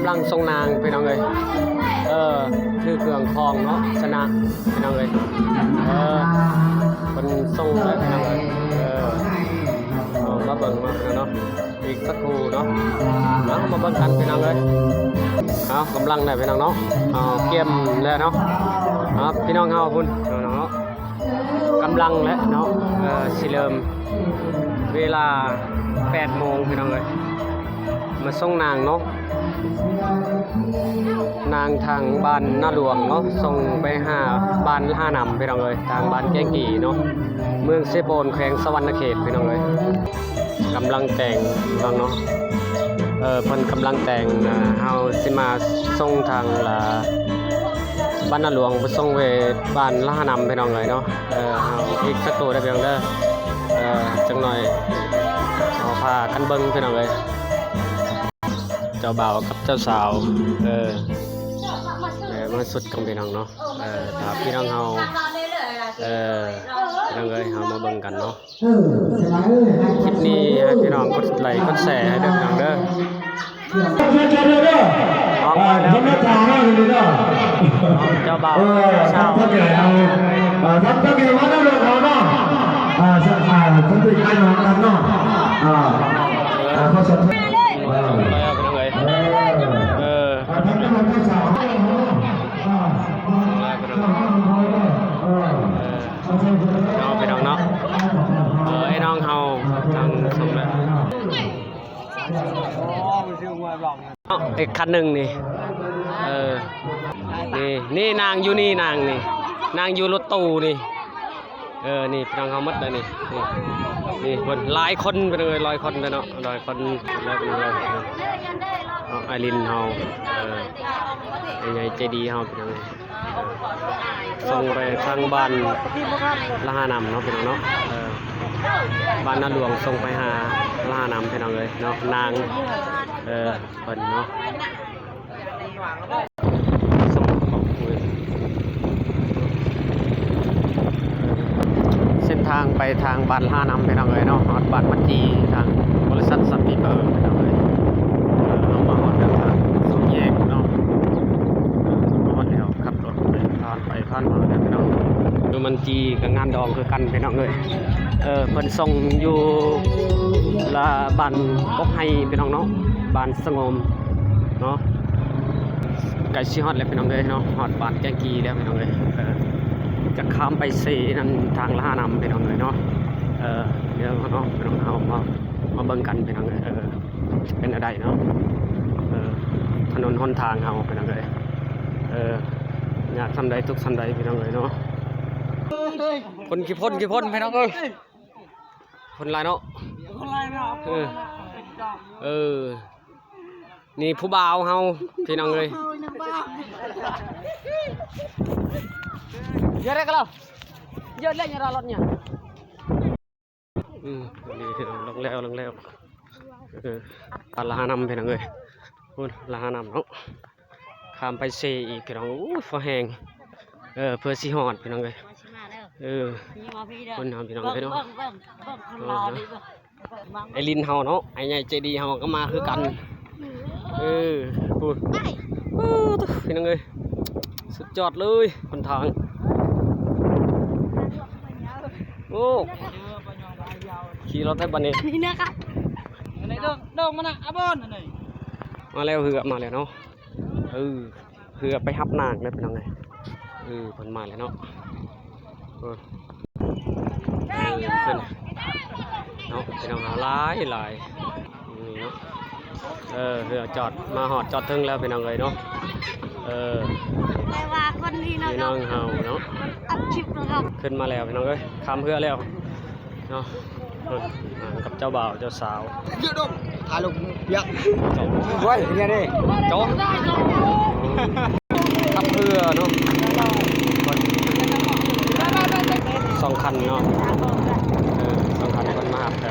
ำลังทรงนางพี่น้องเลยคือเครื่องคองเนาะชนะพี่น้องเลยเป็นทรงเลยพี่น้องเลยมาเบิ่งมาเนาะอีกสักครู่เนาะมาเบิ่งกันพี่น้องเลยกำลังได้พี่น้องเนาะเกี่ยมแล้วเนาะพี่น้องเฮาพุ่นเนาะกำลังแล้วเนาะสิเริ่มเวลา8 โมงพี่น้องเลยมาส่งนางเนาะนางทางบ้านหน้าหลวงเนาะส่งไปหาบ้านท่านำพี่น้องเลยทางบ้านแก้งกี่เนาะเมืองเซโปนแขวงสวรรณเขตพี่น้องเลยกำลังแต่งฟังเนาะเพิ่นกำลังแต่งเฮาสิมาส่งทางบ้านหน้าหลวงไปส่งไปบ้านท่านำพี่น้องเลยเนาะเฮาอีกสักตัวได้เพียงเด้อจังหน่อยเอาพากันเบิ่งพี่น้องเลยเจ้าบ่าวกับเจ้าสาวมาสุดกับพี่น้องเนาะถ้าพี่น้องเฮาพี่น้องเฮามาเบิ่งกันเนาะคลิปนี้ให้พี่น้องกดไลค์กดแชร์ให้ด้วยพี่น้องเด้อเจ้าบ่าวสาวทำตัวเกี่ยวกับเรื่องของเนาะทำตัวใกล้น้องกันเนาะเขาสนใจไปน้องเนาะไอ้น้องเฮาทางสมแล้วอีกคันหนึ่งนี่นี่นางอยู่นี่นางอยู่รถตู้นี่นี่พี่น้องเฮามัดเลยนี่คนหลายคนไปเลย100 คนเลยเนาะ100 คนแล้วไปเลยไอรินเฮายังไงเจดีเฮาเป็นยังไงส่งไปทางบ้านละหานำเนาะพี่น้องเนาะบ้านนาหลวงส่งไปหาละหานำพี่น้องเลยเนาะนางเพิ่นเนาะเส้นทางไปทางบ้านละหานำพี่น้องเลยเนาะฮอดบ้านมัดจีทางบริษัทสัตว์ปีเตอร์พี่น้องเลยเอามาฮอดกันทางสองแยกเนาะฮอดแล้วขับรถผ่านไปผ่านมาพี่น้องดูมันจีกับงานดองคือกันพี่น้องเลยเพิ่นส่งอยู่ละบ้านกกไฮพี่น้องเนาะบ้านสงมเนาะไก่ชิฮอดแล้วพี่น้องเลยเนาะฮอดบ้านแกงกีแล้วพี่น้องเลยจะข้ามไปเซนั่นทางละหานำพี่น้องเลยเนาะเดี๋ยวเนาะพี่น้องเอามาเบิ่งกันพี่น้องเลยเป็นอะไรเนาะถนนหนทางเฮาพี่น้องเลยอยากทำใดทุกทำใดพี่น้องเลยเนาะคนกี่พ่นพี่น้องคนไรเนาะนี่ผู้บ่าวเฮาพี่น้องเลยเยอะเลยกันแล้วเยอะเลยเนี่ยรถเนี่ยลงแล้วตลาดน้ำพี่น้องเลยคุณลาน้ำเนาะข้ามไปเซอีกพี่น้องฟ้าแห้งเพื่อสีหอดพี่น้องเลยคนทำพี่น้องเลยเนาะไอลินเฮาเนาะไอใหญ่เจดีเฮาก็มาคือกันพูดพี่น้องเลยสุดยอดเลยคนทางโอ้ขี่รถให้บันนี้นี่นะครับไหนดงมันอ่ะอาบอนไหนมาแล้วเหือมาแล้วเนาะเหือไปฮับนางเลยเป็นยังไงคนมาแล้วเนาะขึ้นเนาะเป็นยังไงหลายนี่เนาะเหือจอดมาหอดจอดถึงแล้วเป็นยังไงเนาะว่าคนนี้เนาะ พี่น้องเฮาเนาะขึ้นมาแล้วพี่น้องเอ้ยข้ามเหือแล้วเนาะกับเจ้าบ่าวเจ้าสาวเยอะดงถ่ายลงยักษ์ไว้เนี่ยดิโจ๊กขับเรือเนาะ2 คันเนาะ2 คันคนมาหับแต่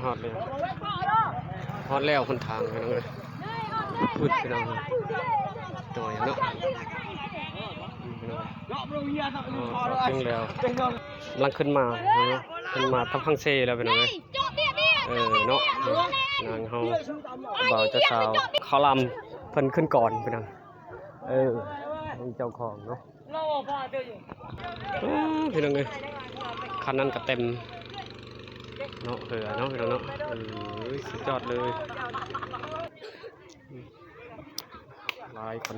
ฮอดแล้วคนทางพี่น้องเอ้ยพูดพี่น้องหน่อยเนาะขึ้นแล้วกำลังขึ้นมาทั้งพังเซแล้วเป็นไงเนาะ นางเฮาบ่าวเจ้าสาวเขาลำเพิ่นขึ้นก่อนพี่น้องนี่เจ้าของเนาะพี่น้องเอ้ยคันนั้นก็เต็มเนาะเหือเนาะพี่น้องเนาะสุดยอดเลยหลายคน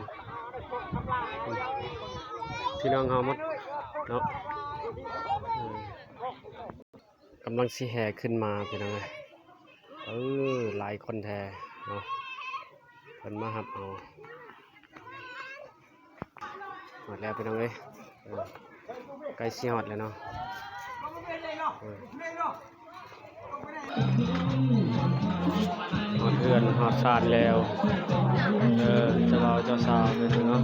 พี่น้องเฮาหมดเนาะกำลังสิแห่ขึ้นมาพี่น้องเอ้ยหลายคนแท้เนาะเพิ่นมารับเอาหมดแล้วพี่น้องเอ้ยใกล้สิฮอดแล้วเนาะฮอดเฮือนฮอดศาลแล้วเจ้าบ่าวเจ้าสาวพี่น้องเนาะ